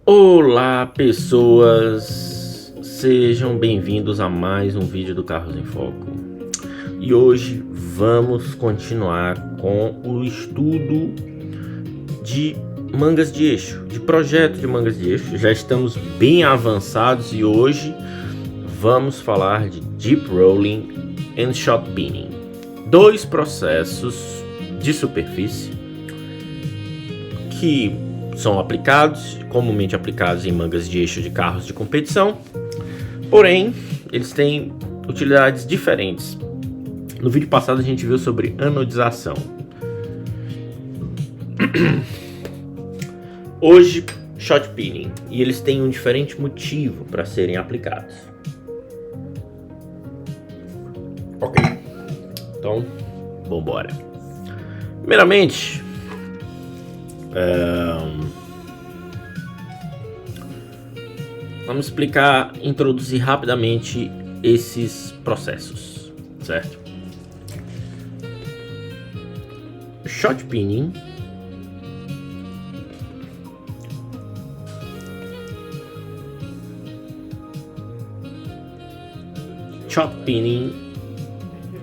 Olá, pessoas! Sejam bem-vindos a mais um vídeo do Carros em Foco. E hoje vamos continuar com o estudo de mangas de eixo, de projeto de mangas de eixo. Já estamos bem avançados e hoje vamos falar de Deep Rolling and Shot Peening, dois processos de superfície que são comumente aplicados em mangas de eixo de carros de competição, porém eles têm utilidades diferentes. No vídeo passado a gente viu sobre anodização. Hoje, shot peening, e eles têm um diferente motivo para serem aplicados. Ok, então vamos embora. Primeiramente, vamos introduzir rapidamente esses processos, certo? Shot peening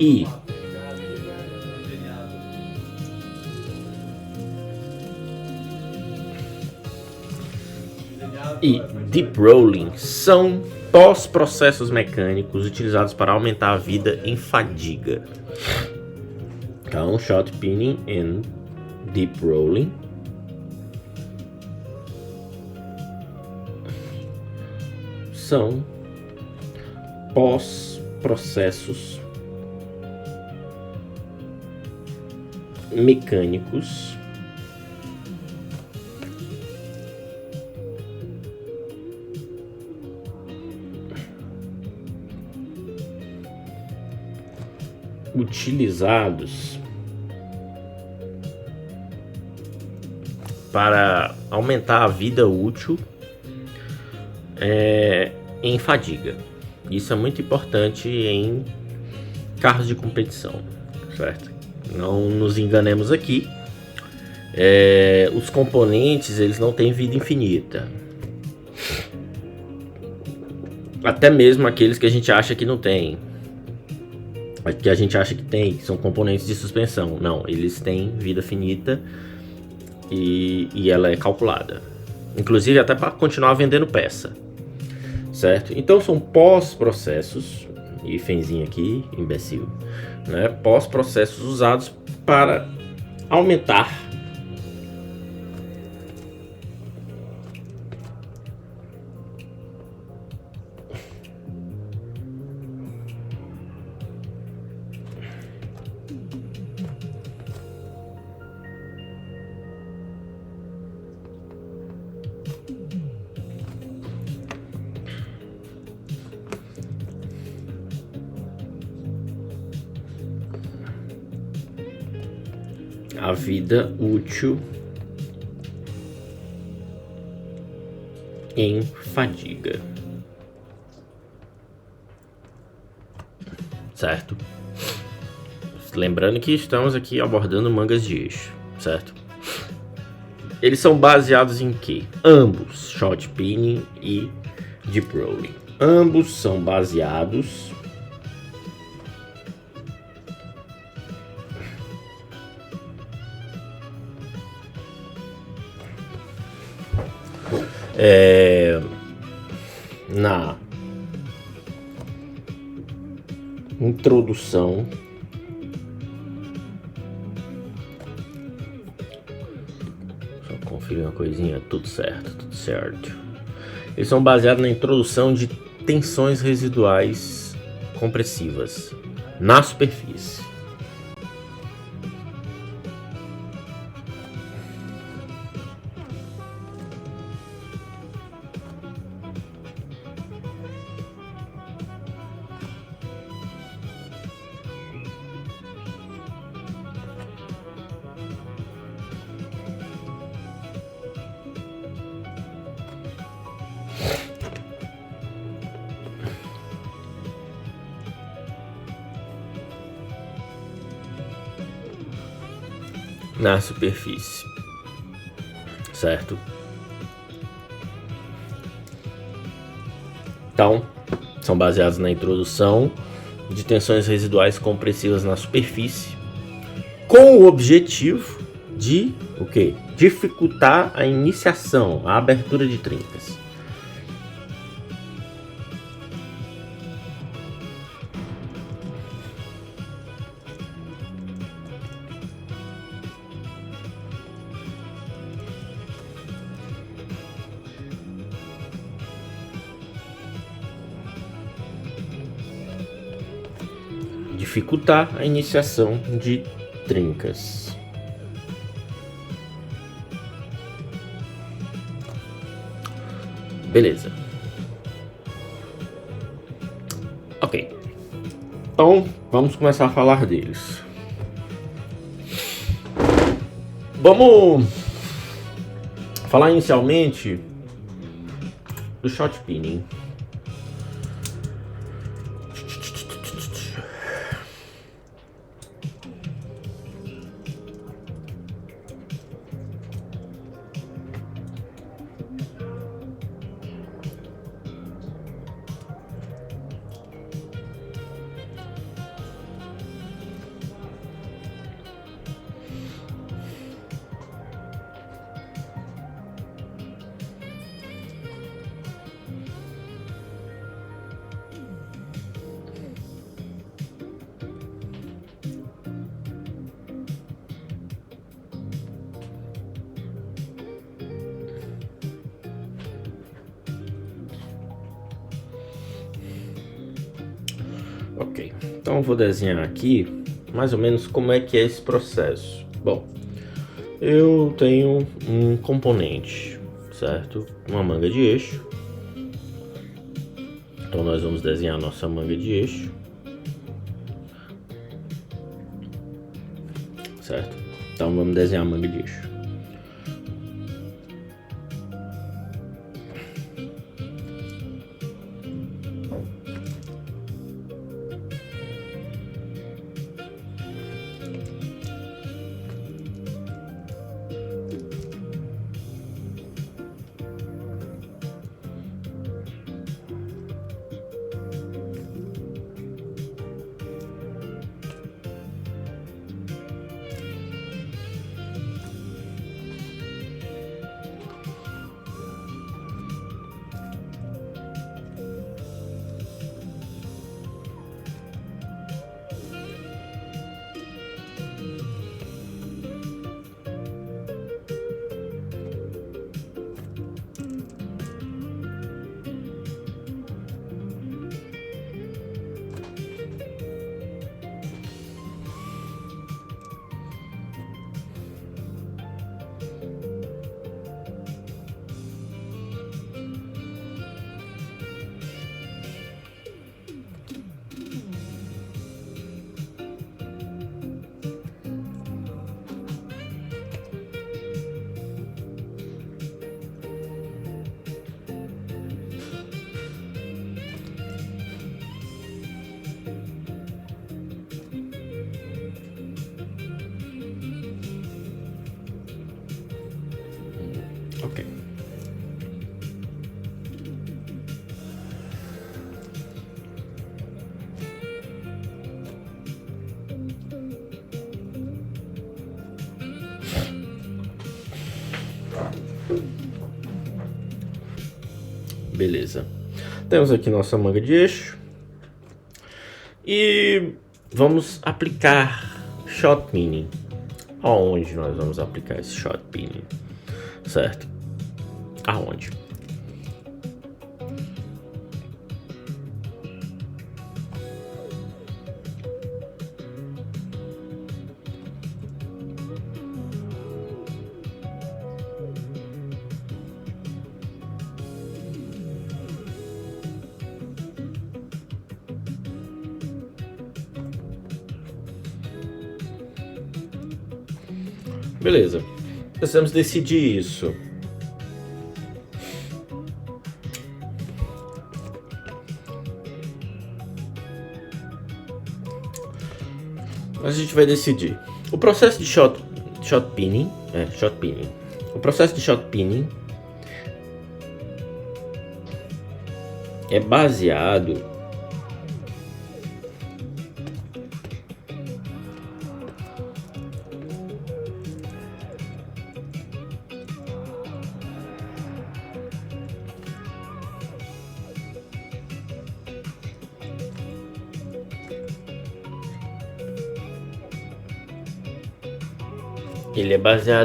e Deep Rolling são pós-processos mecânicos utilizados para aumentar a vida em fadiga. Então, Shot Peening e Deep Rolling são pós-processos mecânicos utilizados para aumentar a vida útil em fadiga. Isso é muito importante em carros de competição, certo? Não nos enganemos aqui. Os componentes, eles não têm vida infinita. Até mesmo aqueles que a gente acha que não tem, que a gente acha que tem, que são componentes de suspensão. Não, eles têm vida finita e ela é calculada. Inclusive até para continuar vendendo peça, certo? Então são pós-processos, hífenzinho aqui, imbecil, né? Pós-processos usados para aumentar a vida útil em fadiga, certo? Lembrando que estamos aqui abordando mangas de eixo, certo? Eles são baseados em quê? Ambos, Shot Peening e Deep Rolling. Ambos são baseados na introdução só conferir uma coisinha, tudo certo. Eles são baseados na introdução de tensões residuais compressivas na superfície. Na superfície, certo? Então, são baseados na introdução de tensões residuais compressivas na superfície, com o objetivo de o quê? Dificultar a iniciação, a abertura de trincas. Dificultar a iniciação de trincas. Beleza. Ok. Então, vamos começar a falar deles. Vamos falar inicialmente do shot pinning. Ok, então eu vou desenhar aqui mais ou menos como é que é esse processo. Bom, eu tenho um componente, certo? Uma manga de eixo. Então nós vamos desenhar a nossa manga de eixo, certo? Então vamos desenhar a manga de eixo. Ok. Beleza. Temos aqui nossa manga de eixo. E vamos aplicar shot pinning. Aonde nós vamos aplicar esse shot pinning? Certo? Aonde? Beleza. Precisamos decidir isso. A gente vai decidir. O processo de shot pinning. O processo de shot pinning é baseado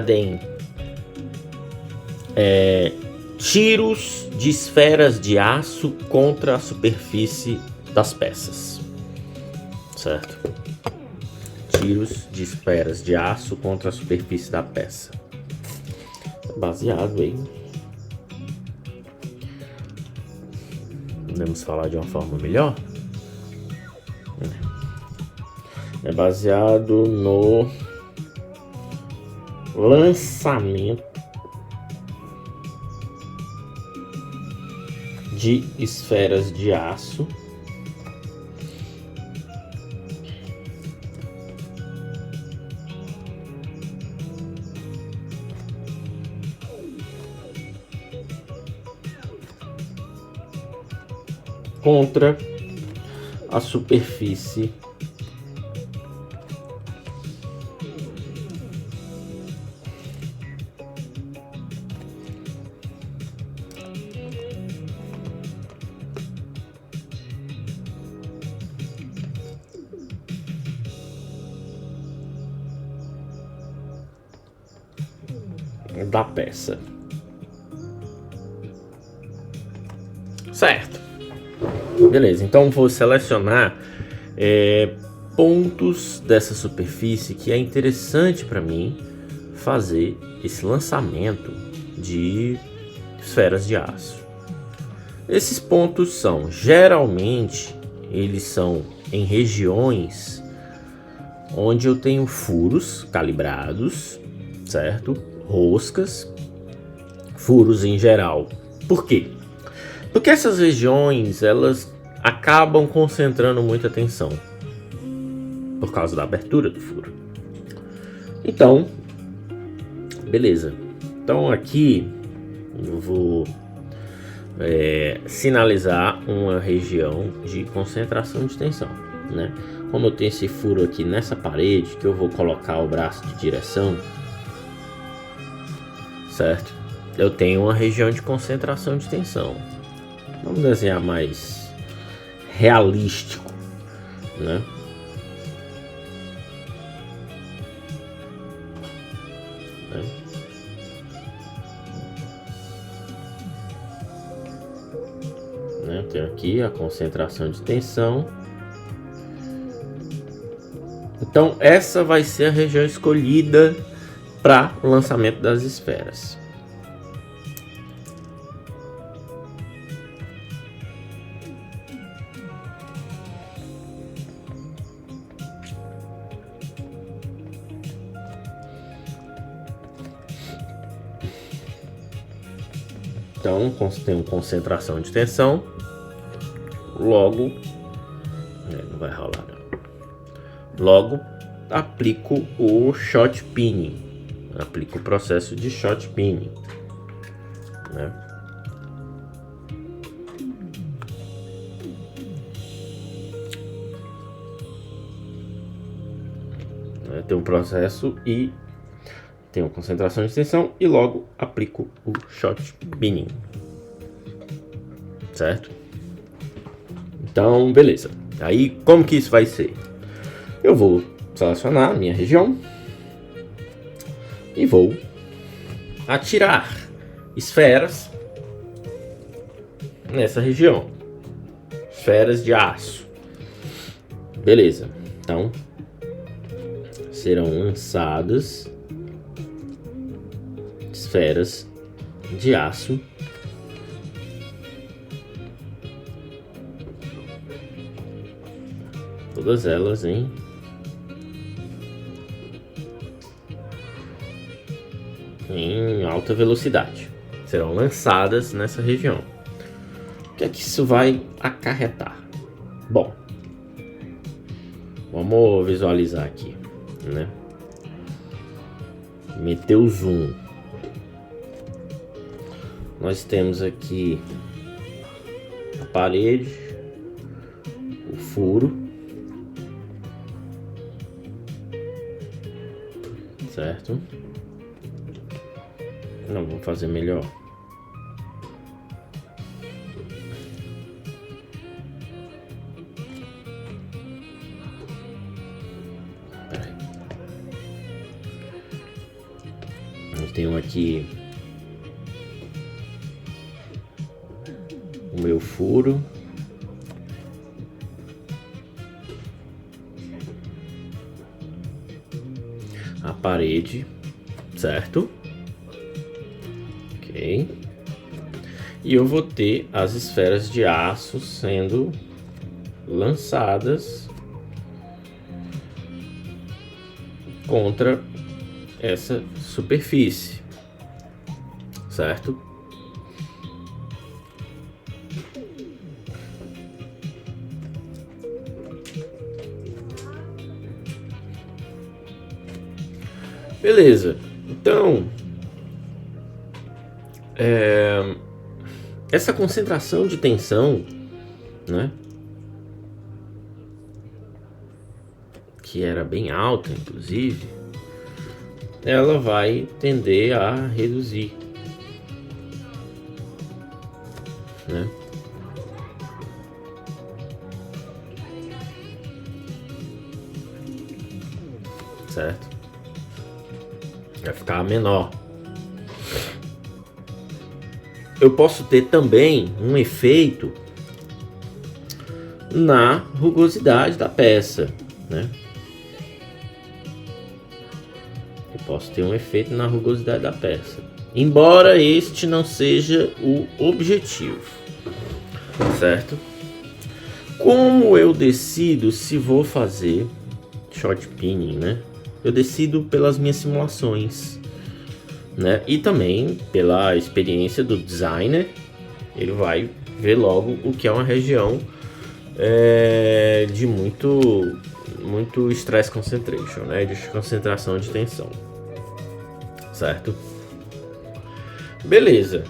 em tiros de esferas de aço contra a superfície das peças, certo? Tiros de esferas de aço contra a superfície da peça. Baseado em... Podemos falar de uma forma melhor? É baseado no lançamento de esferas de aço contra a superfície da peça. Certo. Beleza, então vou selecionar pontos dessa superfície que é interessante para mim fazer esse lançamento de esferas de aço. Esses pontos são, geralmente, eles são em regiões onde eu tenho furos calibrados, certo? Roscas, furos em geral. Por quê? Porque essas regiões, elas acabam concentrando muita tensão por causa da abertura do furo. Então, beleza. Então aqui eu vou sinalizar uma região de concentração de tensão, né? Como eu tenho esse furo aqui nessa parede, que eu vou colocar o braço de direção, certo? Eu tenho uma região de concentração de tensão. Vamos desenhar mais realístico, né? Eu tenho aqui a concentração de tensão. Então essa vai ser a região escolhida para o lançamento das esferas. Então, tenho concentração de tensão, logo, não vai rolar, não. Logo, aplico o shot pinning, aplico o processo de shot pinning, né? Tem um processo e tenho concentração de tensão e logo aplico o shot pinning, certo? Então, beleza. Aí, como que isso vai ser? Eu vou selecionar a minha região e vou atirar esferas nessa região. Esferas de aço. Beleza. Então, serão lançadas esferas de aço todas elas em alta velocidade, serão lançadas nessa região. O que é que isso vai acarretar? Bom, vamos visualizar aqui, né? Meter o zoom. Nós temos aqui parede, o furo, certo? Não, vou fazer melhor. Peraí. Eu tenho aqui o meu furo, a parede, certo? Ok. E eu vou ter as esferas de aço sendo lançadas contra essa superfície, certo? Beleza, então essa concentração de tensão, né, que era bem alta, inclusive, ela vai tender a reduzir, né? Certo? Vai ficar menor. Eu posso ter também um efeito na rugosidade da peça, né? Eu posso ter um efeito na rugosidade da peça, embora este não seja o objetivo, certo? Como eu decido se vou fazer short pinning, né? Eu decido pelas minhas simulações, né? E também pela experiência do designer. Ele vai ver logo o que é uma região de muito stress concentration, né? De concentração de tensão, certo? Beleza.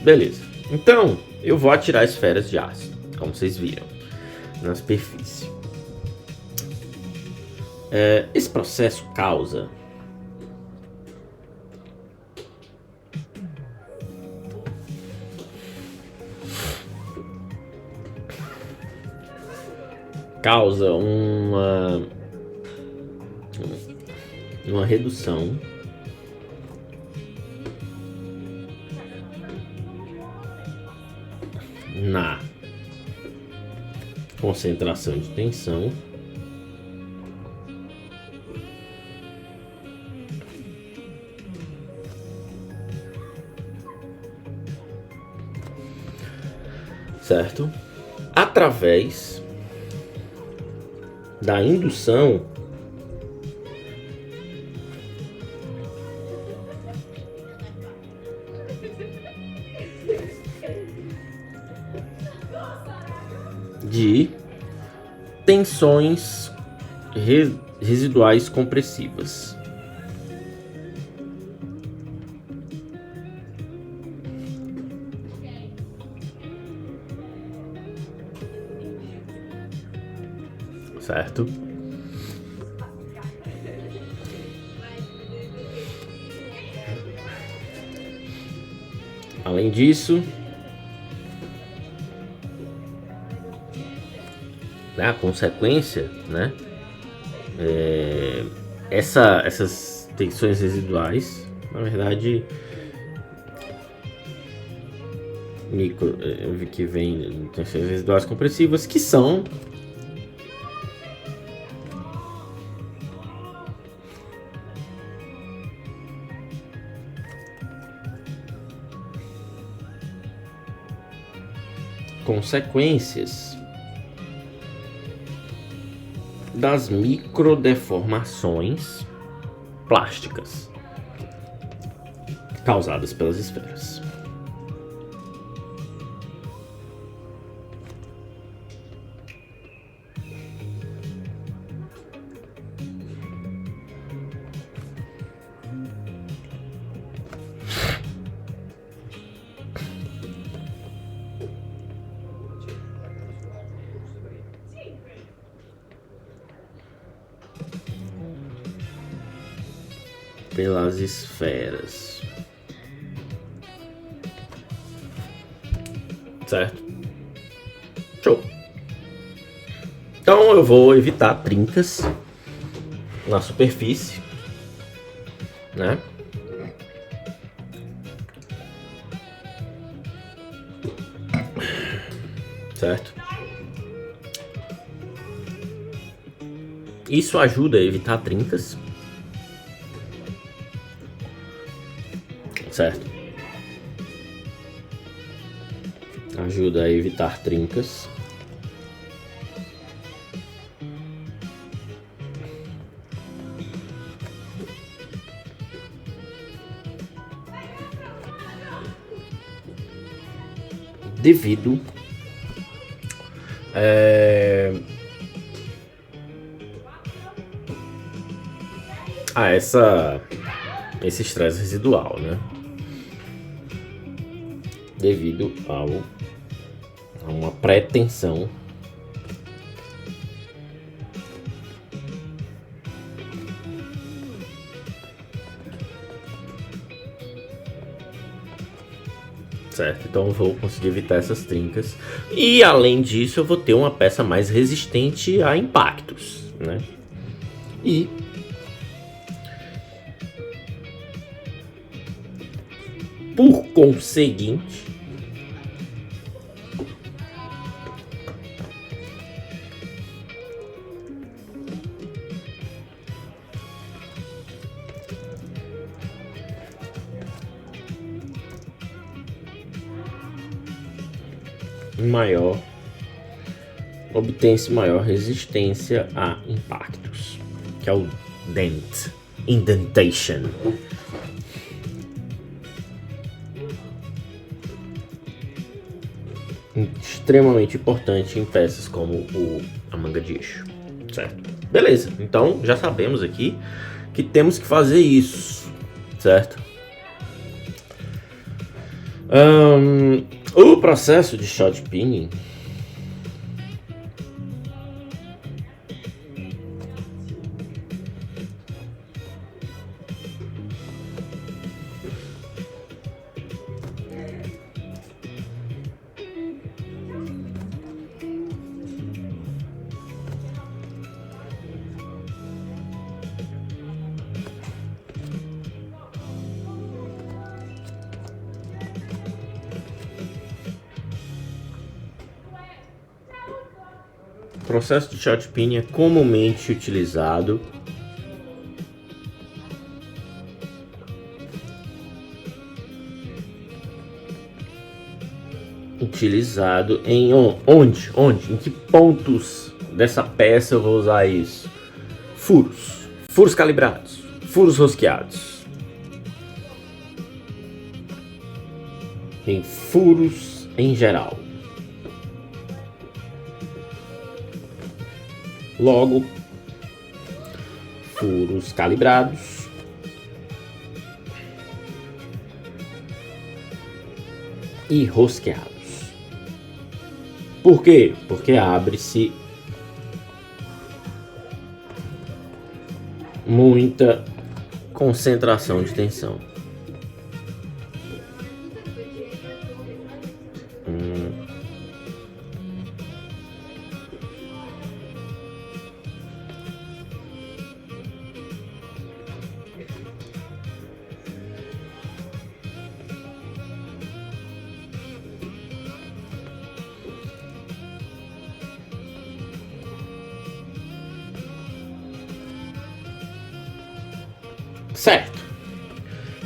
Beleza. Então, eu vou atirar esferas de aço, como vocês viram, na superfície. Esse processo causa uma redução na concentração de tensão certo? Através da indução de tensões residuais compressivas. Certo? Além disso, a consequência, né? Essas tensões residuais, na verdade, que vem tensões residuais compressivas, que são consequências das microdeformações plásticas causadas pelas esferas. pelas esferas. Certo? Show. Então eu vou evitar trincas na superfície, né? Certo? Isso ajuda a evitar trincas. Certo? Ajuda a evitar trincas. Devido a esse estresse residual, né? Devido a uma pré-tensão certo, então eu vou conseguir evitar essas trincas. E além disso, eu vou ter uma peça mais resistente a impactos, né? E por conseguinte, obtém-se maior resistência a impactos, que é o indentation. Extremamente importante em peças como a manga de eixo, certo? Beleza, então já sabemos aqui que temos que fazer isso, certo? O processo de shot pinning shot pinning é comumente utilizado em onde? Em que pontos dessa peça eu vou usar isso? Furos calibrados, furos rosqueados, em furos em geral. Logo, furos calibrados e rosqueados. Por quê? Porque abre-se muita concentração de tensão. Certo.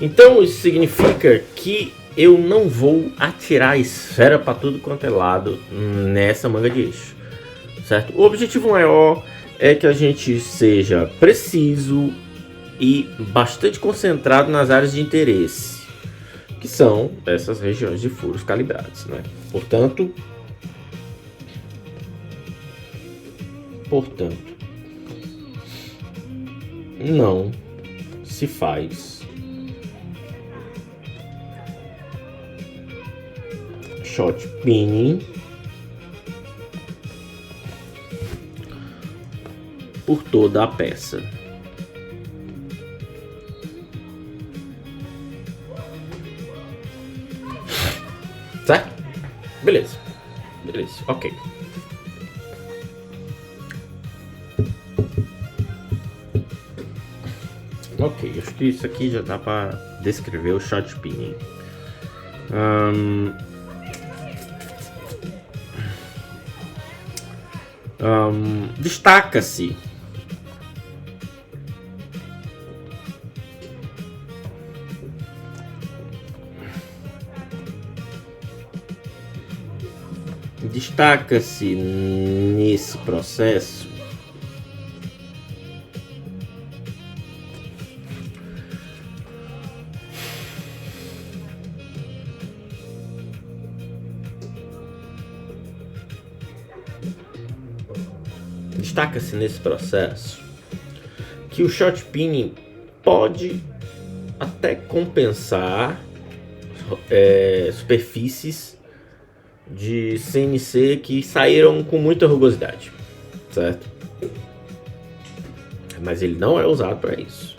Então isso significa que eu não vou atirar esfera para tudo quanto é lado nessa manga de eixo, certo? O objetivo maior é que a gente seja preciso e bastante concentrado nas áreas de interesse, que são essas regiões de furos calibrados, né? Portanto, não se faz shot pinning por toda a peça. Ok, acho que isso aqui já dá para descrever o shot pinning. Destaca-se nesse processo que o shot pinning pode até compensar superfícies de CNC que saíram com muita rugosidade, certo? Mas ele não é usado para isso.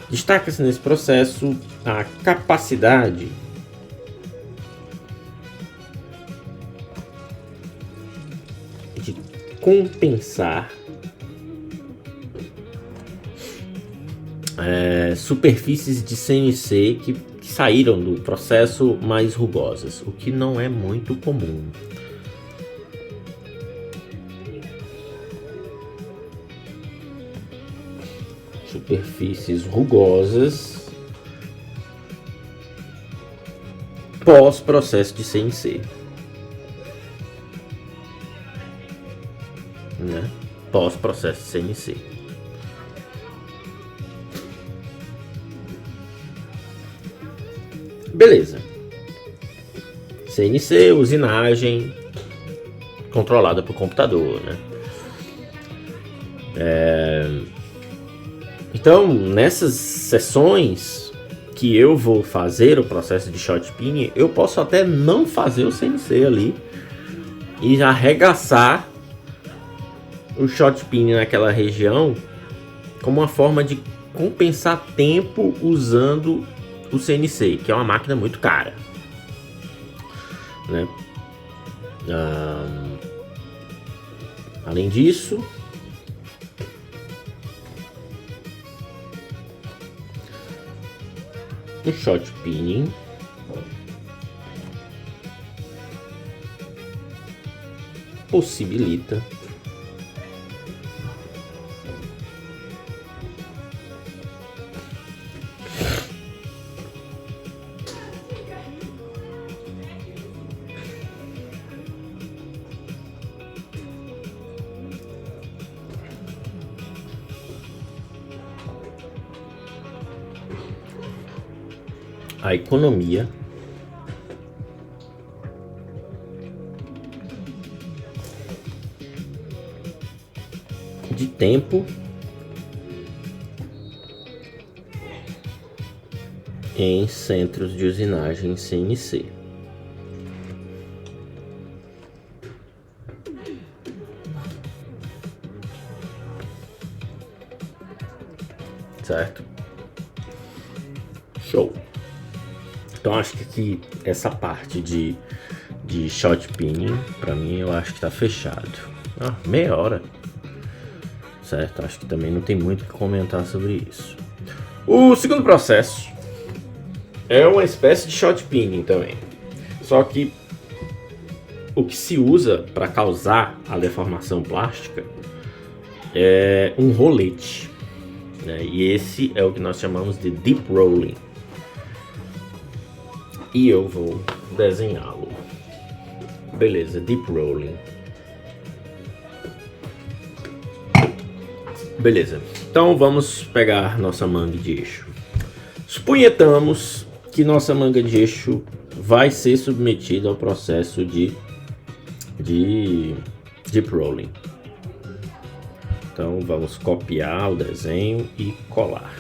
Destaca-se nesse processo a capacidade de compensar superfícies de CNC que saíram do processo mais rugosas, o que não é muito comum. Superfícies rugosas pós-processo de CNC, né? Pós-processo de CNC. Beleza. CNC, usinagem controlada por computador, né? Então, nessas sessões que eu vou fazer o processo de shot pinning, eu posso até não fazer o CNC ali e arregaçar o shot pinning naquela região como uma forma de compensar tempo usando o CNC, que é uma máquina muito cara, né? Além disso, o shot pinning possibilita a economia de tempo em centros de usinagem CNC. Certo? Show. Então acho que aqui essa parte de shot pinning, pra mim, eu acho que tá fechado. Meia hora. Certo? Acho que também não tem muito o que comentar sobre isso. O segundo processo é uma espécie de shot pinning também. Só que o que se usa para causar a deformação plástica é um rolete, né? E esse é o que nós chamamos de deep rolling. E eu vou desenhá-lo. Beleza, deep rolling. Beleza, então vamos pegar nossa manga de eixo. Suponhamos que nossa manga de eixo vai ser submetida ao processo de deep rolling. Então vamos copiar o desenho e colar.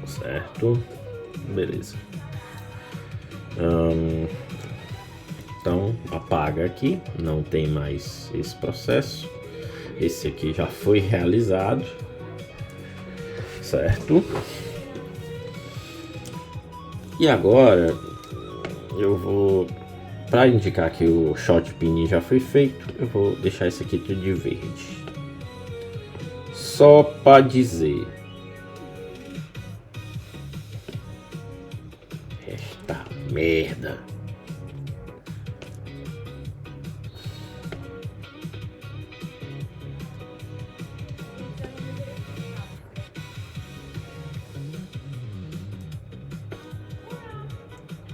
Certo? Beleza. Então apaga aqui, não tem mais esse processo. Esse aqui já foi realizado, certo? E agora eu vou, para indicar que o shot pin já foi feito, eu vou deixar isso aqui tudo de verde. Só para dizer. Esta merda.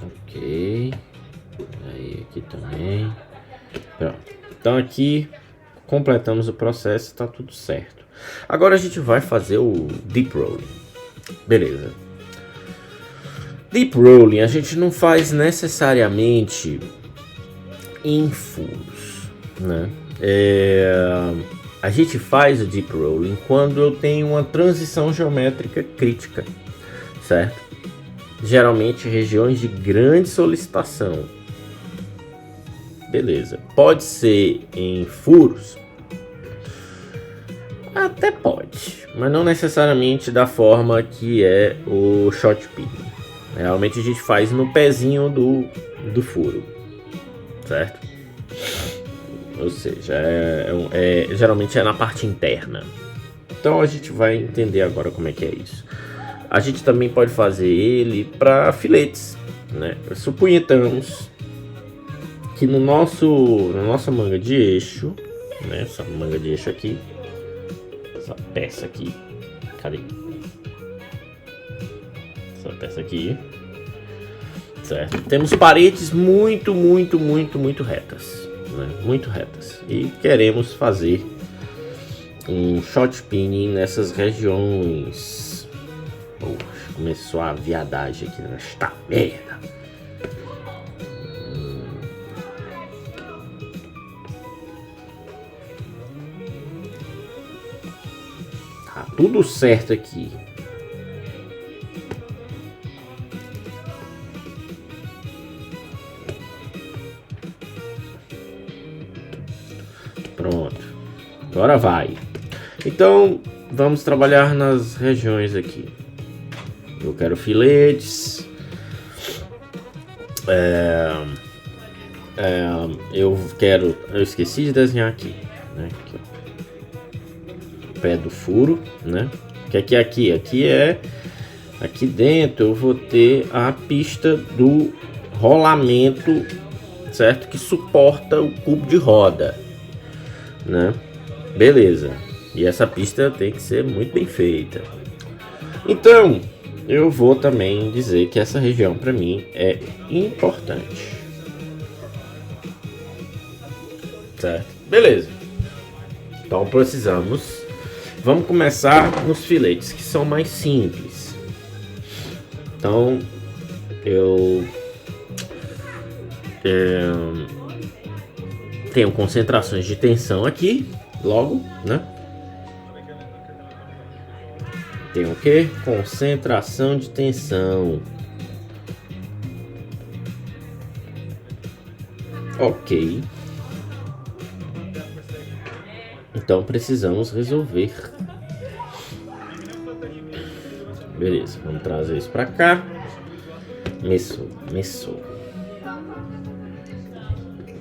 Ok. Aí aqui também. Pronto. Então aqui completamos o processo, tá tudo certo. Agora a gente vai fazer o Deep Rolling. Beleza. Deep Rolling a gente não faz necessariamente em furos, né? A gente faz o Deep Rolling quando eu tenho uma transição geométrica crítica, certo? Geralmente regiões de grande solicitação. Beleza. Pode ser em furos? Até pode, mas não necessariamente da forma que é o shot pin. Realmente a gente faz no pezinho do furo, certo? Ou seja, geralmente é na parte interna. Então a gente vai entender agora como é que é isso. A gente também pode fazer ele para filetes, né? Suponhamos que na nossa manga de eixo, né? Essa manga de eixo aqui, essa peça aqui, cadê? Essa peça aqui, certo? Temos paredes muito retas, né? Muito retas, e queremos fazer um shot pinning nessas regiões. Poxa, começou a viadagem aqui nesta merda. Tá tudo certo aqui. Pronto. Agora vai. Então, vamos trabalhar nas regiões aqui. Eu quero filetes. Eu esqueci de desenhar aqui, né? Aqui, ó. Pé do furo, né? Que aqui dentro eu vou ter a pista do rolamento, certo? Que suporta o cubo de roda, né? Beleza. E essa pista tem que ser muito bem feita. Então, eu vou também dizer que essa região para mim é importante. Certo? Beleza. Então vamos começar nos filetes, que são mais simples. Então, eu tenho concentrações de tensão aqui, logo, né? Tem o que? Concentração de tensão. Ok. Então precisamos resolver. Beleza, vamos trazer isso para cá. Meso.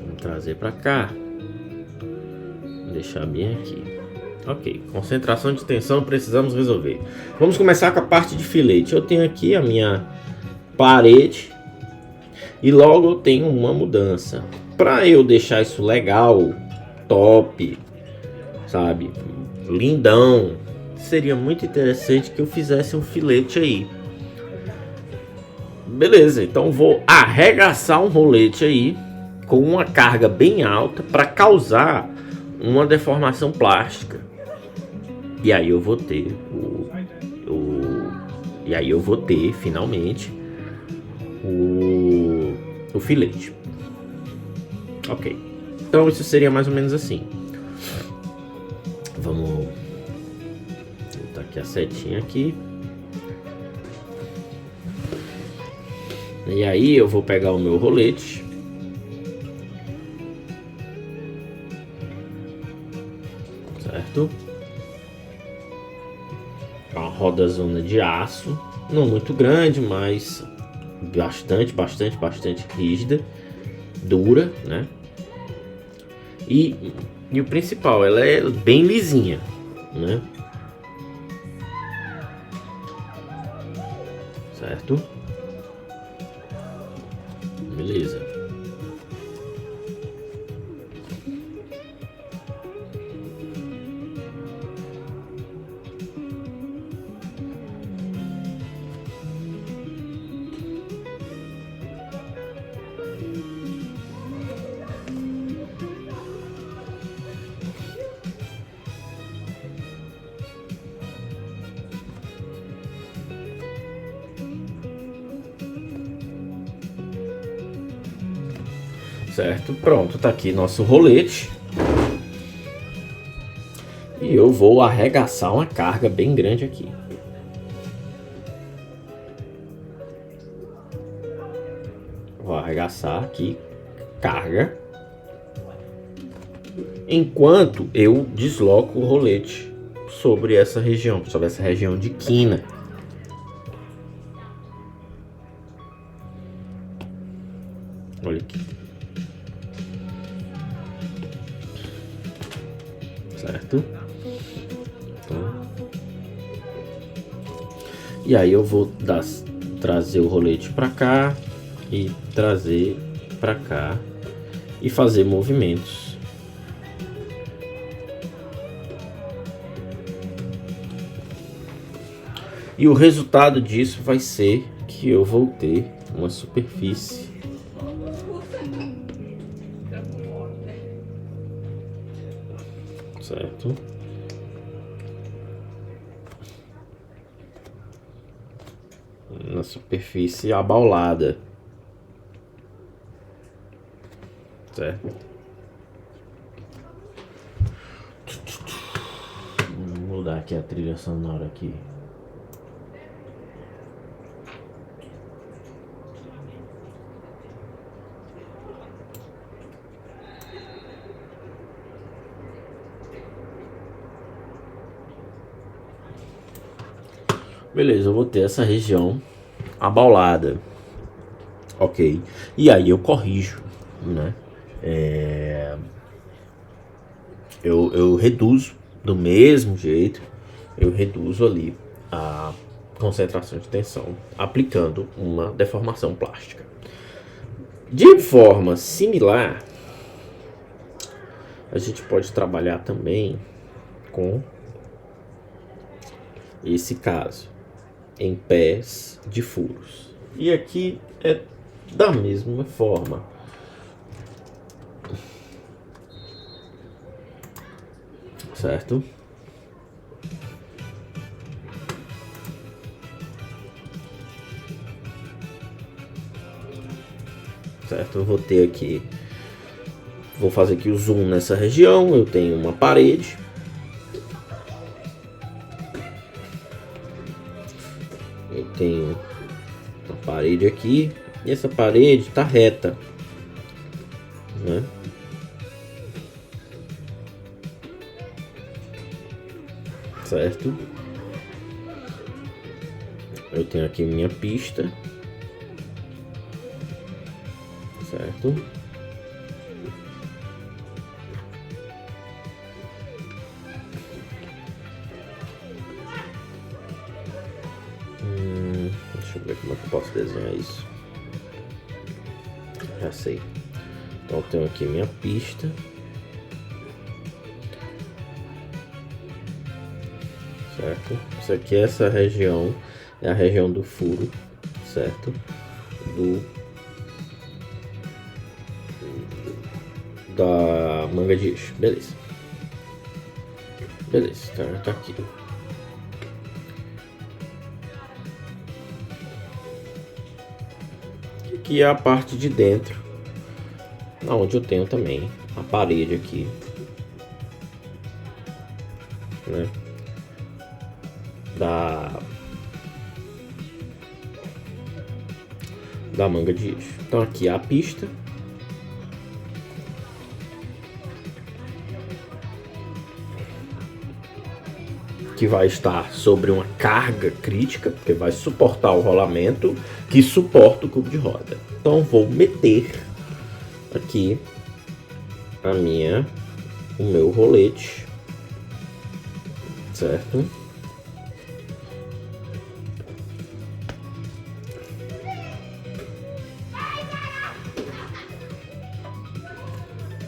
Vamos trazer para cá. Vou deixar bem aqui. Ok, concentração de tensão precisamos resolver. Vamos começar com a parte de filete. Eu tenho aqui a minha parede e logo eu tenho uma mudança. Para eu deixar isso legal, top, sabe, lindão, seria muito interessante que eu fizesse um filete aí. Beleza, então vou arregaçar um rolete aí com uma carga bem alta para causar uma deformação plástica. E aí eu vou ter finalmente o filete. Ok. Então isso seria mais ou menos assim. Vamos botar aqui a setinha aqui. E aí eu vou pegar o meu rolete. Certo? Uma rodazona de aço, não muito grande, mas bastante rígida, dura, né? E o principal, ela é bem lisinha, né? Certo? Beleza. Certo, pronto, tá aqui nosso rolete. E eu vou arregaçar uma carga bem grande aqui. Vou arregaçar aqui carga, enquanto eu desloco o rolete sobre essa região de quina. Olha aqui. Certo? Então, e aí eu vou trazer o rolete para cá e trazer para cá e fazer movimentos. E o resultado disso vai ser que eu vou ter uma superfície certo? Na superfície abaulada, certo? Vou mudar aqui a trilha sonora aqui. Beleza, eu vou ter essa região abaulada, ok? E aí eu corrijo, né? Eu reduzo do mesmo jeito, eu reduzo ali a concentração de tensão aplicando uma deformação plástica. De forma similar, a gente pode trabalhar também com esse caso em pés de furos. E aqui é da mesma forma. Certo? Certo, eu vou ter aqui, vou fazer aqui o zoom nessa região. Eu tenho uma parede. Eu tenho uma parede aqui e essa parede está reta, né? Certo? Eu tenho aqui minha pista, certo? Deixa eu ver como é que eu posso desenhar isso. Já sei. Então eu tenho aqui minha pista. Certo? Isso aqui, essa região é a região do furo, certo? Da manga de eixo, beleza. Beleza, tá aqui. Aqui é a parte de dentro, onde eu tenho também a parede aqui, né? Da manga de eixo. Então aqui é a pista. que vai estar sobre uma carga crítica, porque vai suportar o rolamento que suporta o cubo de roda. Então vou meter aqui o meu rolete, certo?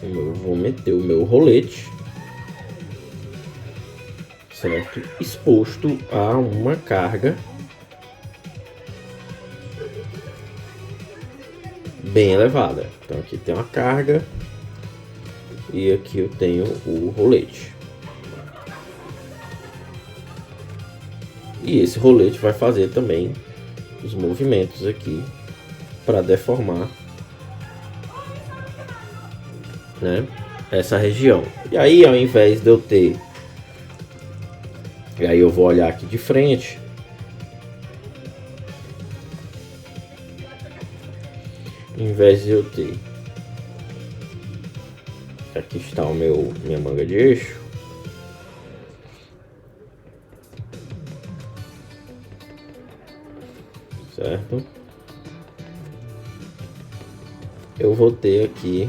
Eu vou meter o meu rolete, certo? Exposto a uma carga bem elevada. Então aqui tem uma carga e aqui eu tenho o rolete. E esse rolete vai fazer também os movimentos aqui para deformar, né, essa região. E aí, ao invés de eu ter, e aí eu vou olhar aqui de frente, em vez de eu ter, aqui está minha manga de eixo, certo? Eu vou ter aqui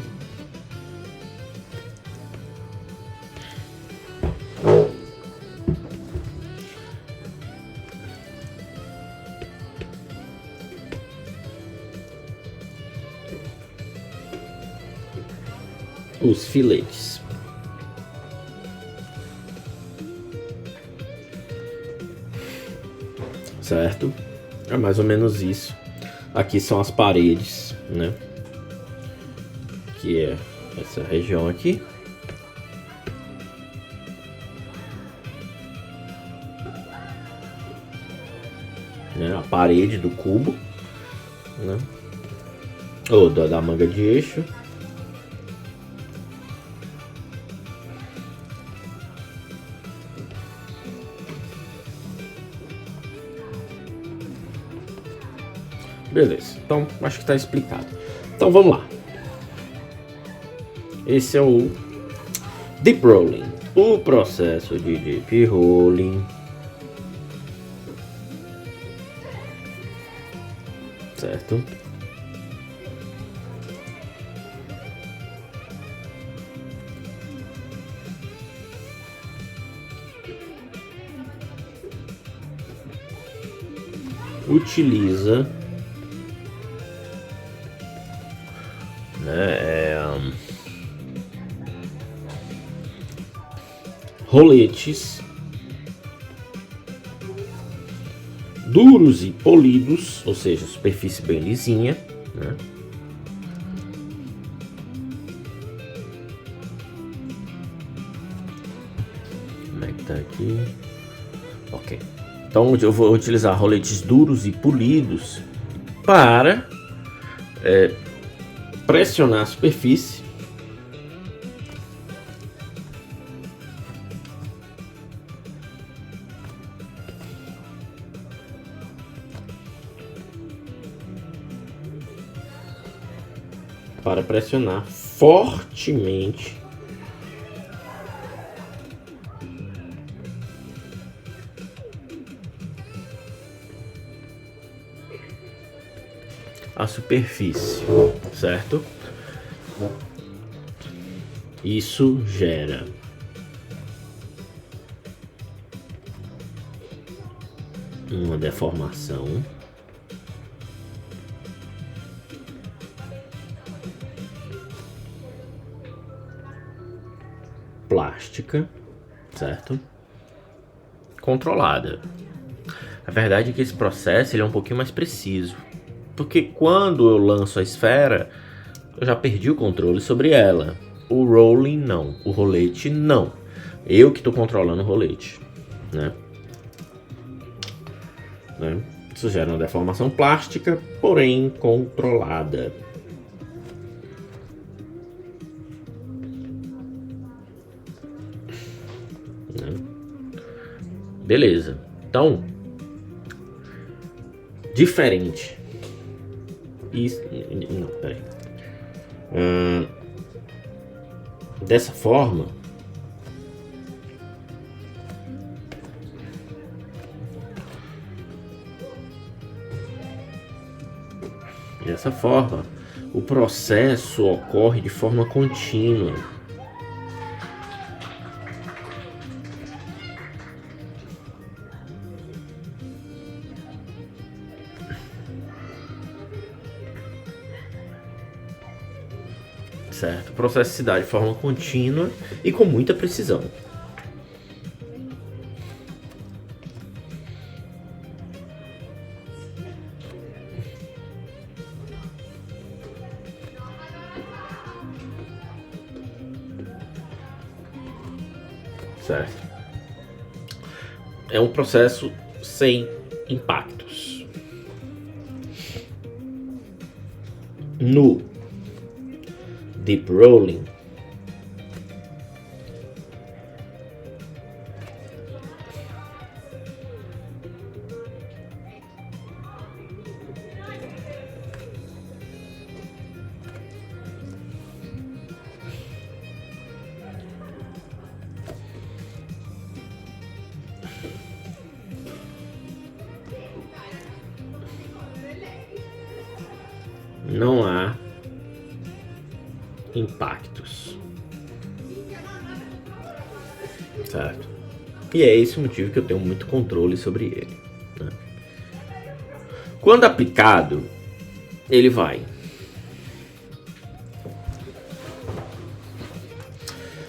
os filetes. Certo? É mais ou menos isso. Aqui são as paredes, né? Que é essa região aqui. Né? A parede do cubo, né? Ou da manga de eixo. Beleza, então acho que está explicado. Então vamos lá. Esse é o Deep Rolling, o processo de Deep Rolling, certo? Utiliza, roletes duros e polidos, ou seja, superfície bem lisinha, né? Como é que tá aqui? Ok. Então eu vou utilizar roletes duros e polidos para pressionar a superfície fortemente a superfície, certo? Isso gera uma deformação plástica, certo? Controlada. A verdade é que esse processo ele é um pouquinho mais preciso, porque quando eu lanço a esfera, eu já perdi o controle sobre ela. O rolling não, o rolete não. Eu que estou controlando o rolete, né? Isso gera uma deformação plástica, porém controlada. Beleza. Então, diferente. Isso, não, peraí. Dessa forma, Dessa forma, o processo ocorre de forma contínua. Certo? O processo se dá de forma contínua e com muita precisão. Certo? É um processo sem impactos. No Deep Rolling, não há impactos, certo? E é esse o motivo que eu tenho muito controle sobre ele, né? Quando aplicado, ele vai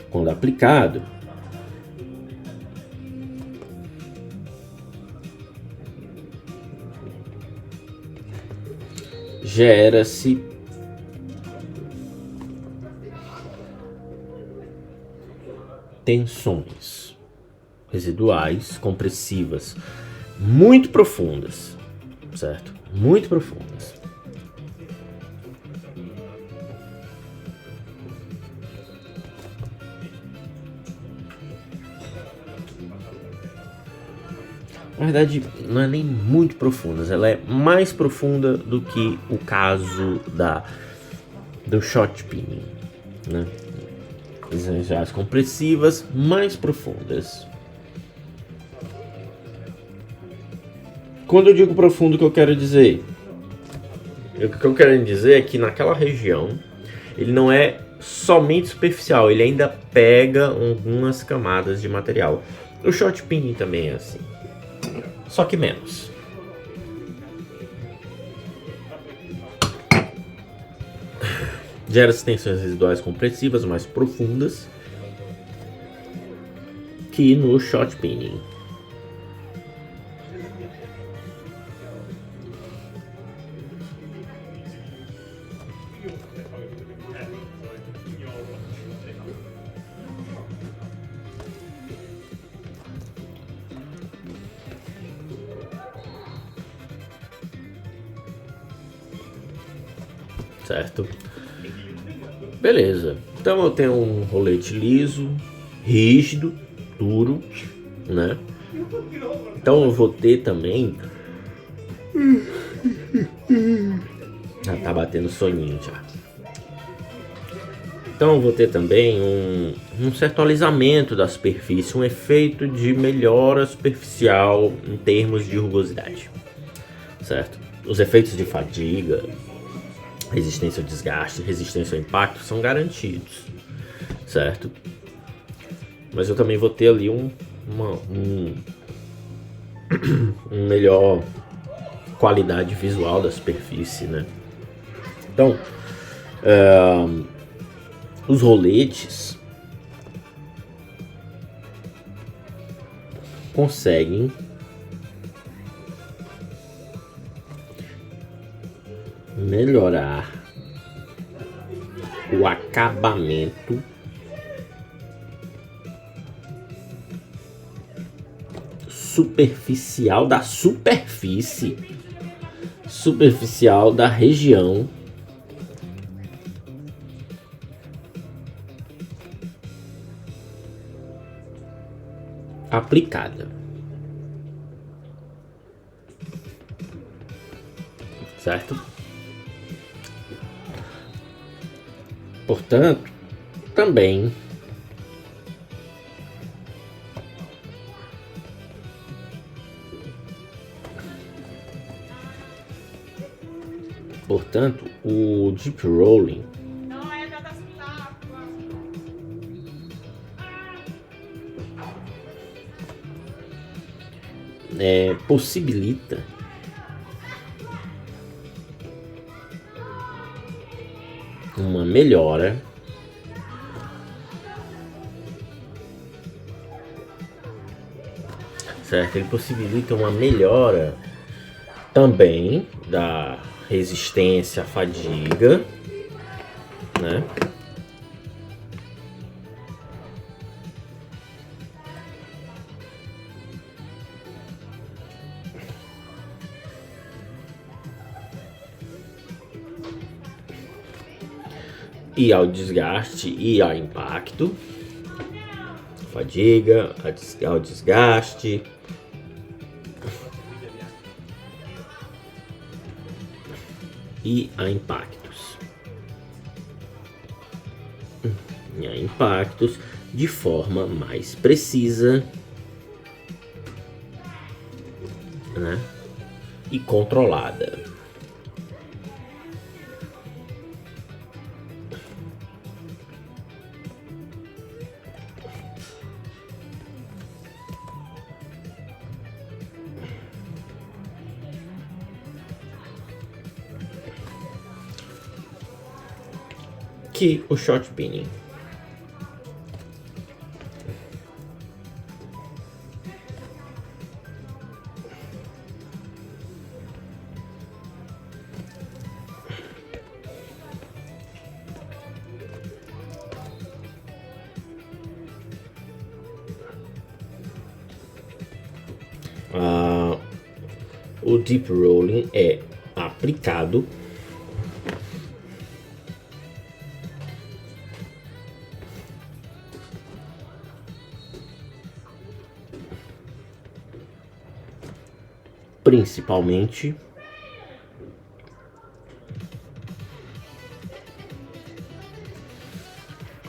quando aplicado, gera-se tensões residuais compressivas muito profundas, certo? Muito profundas. Na verdade, não é nem muito profundas, ela é mais profunda do que o caso do shot pinning, né? As compressivas mais profundas. Quando eu digo profundo, o que eu quero dizer? O que eu quero dizer é que naquela região ele não é somente superficial, ele ainda pega algumas camadas de material. O shot pinning também é assim, só que menos. Gera-se tensões residuais compressivas mais profundas que no shot pinning. Certo? Beleza. Então eu tenho um rolete liso, rígido, duro, né? Então eu vou ter também... Já tá batendo soninho já. Então eu vou ter também um certo alisamento da superfície, um efeito de melhora superficial em termos de rugosidade, certo? Os efeitos de fadiga, resistência ao desgaste, resistência ao impacto são garantidos, certo? Mas eu também vou ter ali um melhor qualidade visual da superfície, né? Então, os roletes conseguem melhorar o acabamento superficial da superficial da região aplicada, certo? Portanto, também Portanto, o Deep Rolling possibilita uma melhora certo? Ele possibilita uma melhora também da resistência à fadiga, né? E ao desgaste e ao impacto, fadiga, ao desgaste, e a impactos. E a impactos de forma mais precisa, né? E controlada. Que o short pinning o Deep Rolling é aplicado principalmente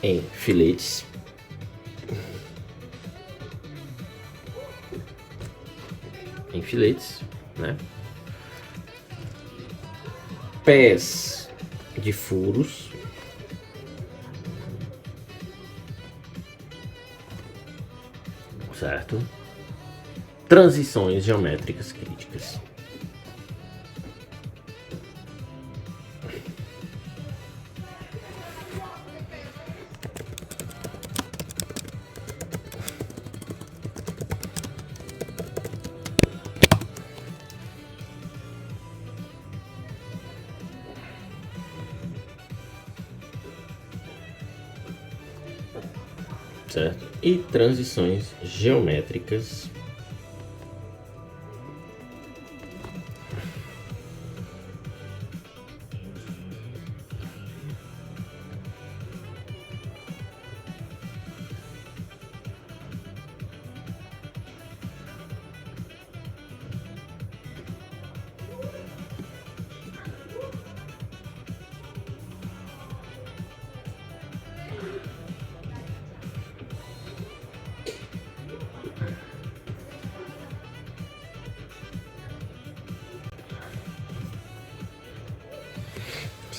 em filetes né? Pés de furos, certo? Transições geométricas críticas. Certo? E transições geométricas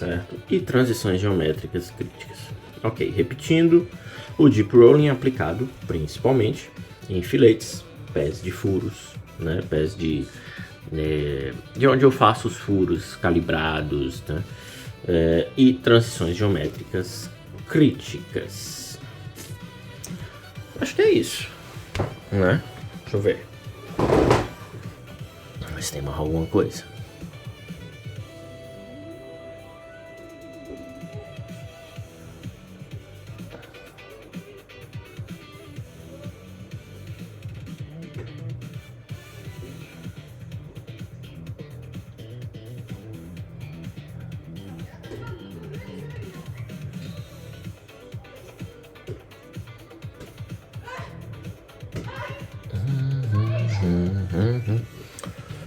certo? E transições geométricas críticas. Ok, repetindo, o Deep Rolling é aplicado principalmente em filetes, pés de furos, né? Pés de onde eu faço os furos calibrados, né? E transições geométricas críticas. Acho que é isso, né? Deixa eu ver. Ver se tem mais alguma coisa.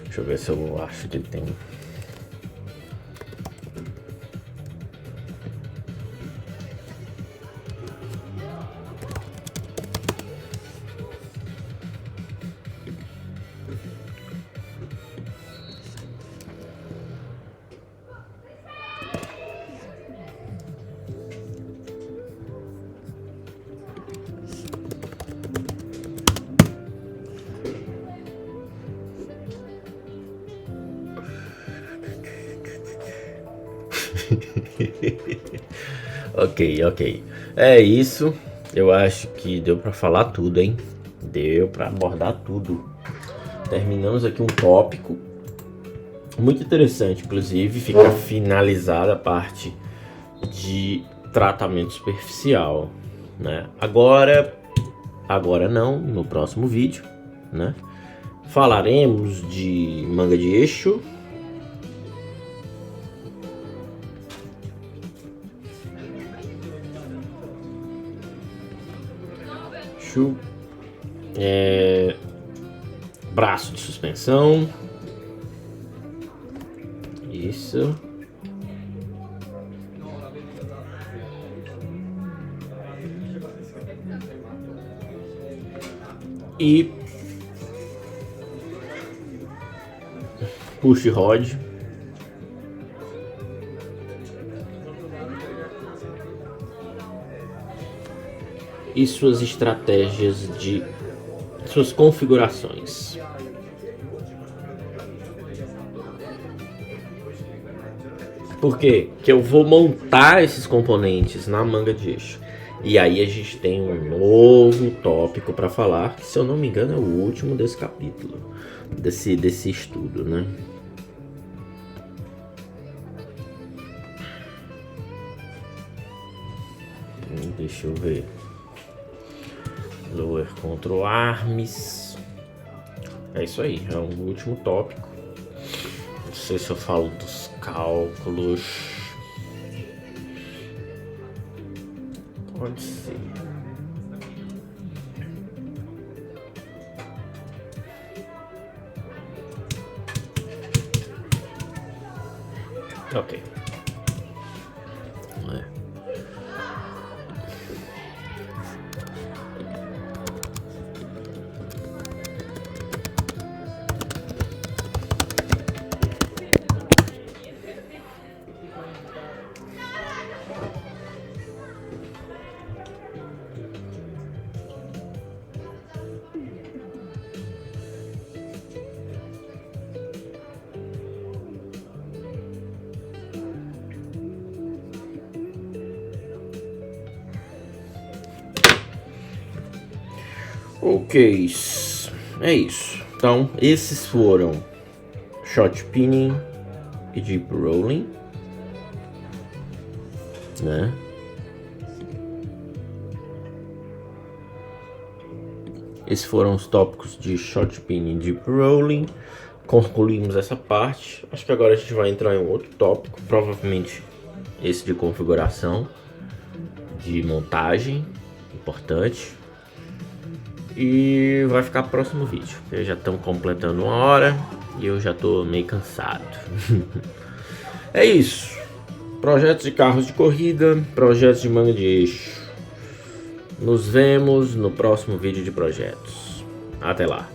Deixa eu ver se eu acho que tem. Ok. É isso. Eu acho que deu pra falar tudo, hein? Deu pra abordar tudo. Terminamos aqui um tópico muito interessante, inclusive fica finalizada a parte de tratamento superficial, né? Agora não, no próximo vídeo, né? Falaremos de manga de eixo, braço de suspensão, isso, e push rod, e suas estratégias de suas configurações. Por quê? Que eu vou montar esses componentes na manga de eixo. E aí a gente tem um novo tópico para falar, que se eu não me engano é o último desse capítulo, desse estudo, né? Deixa eu ver. Lower Control Arms. É isso aí, é o último tópico. Não sei se eu falo dos cálculos. Pode ser. Ok. Ok, é isso. Então, esses foram short pinning e deep rolling, né? Esses foram os tópicos de short pinning e deep rolling. Concluímos essa parte. Acho que agora a gente vai entrar em um outro tópico, provavelmente esse de configuração, de montagem, importante. E vai ficar pro próximo vídeo. Porque já estão completando 1 hora e eu já tô meio cansado. É isso. Projetos de carros de corrida, projetos de manga de eixo. Nos vemos no próximo vídeo de projetos. Até lá.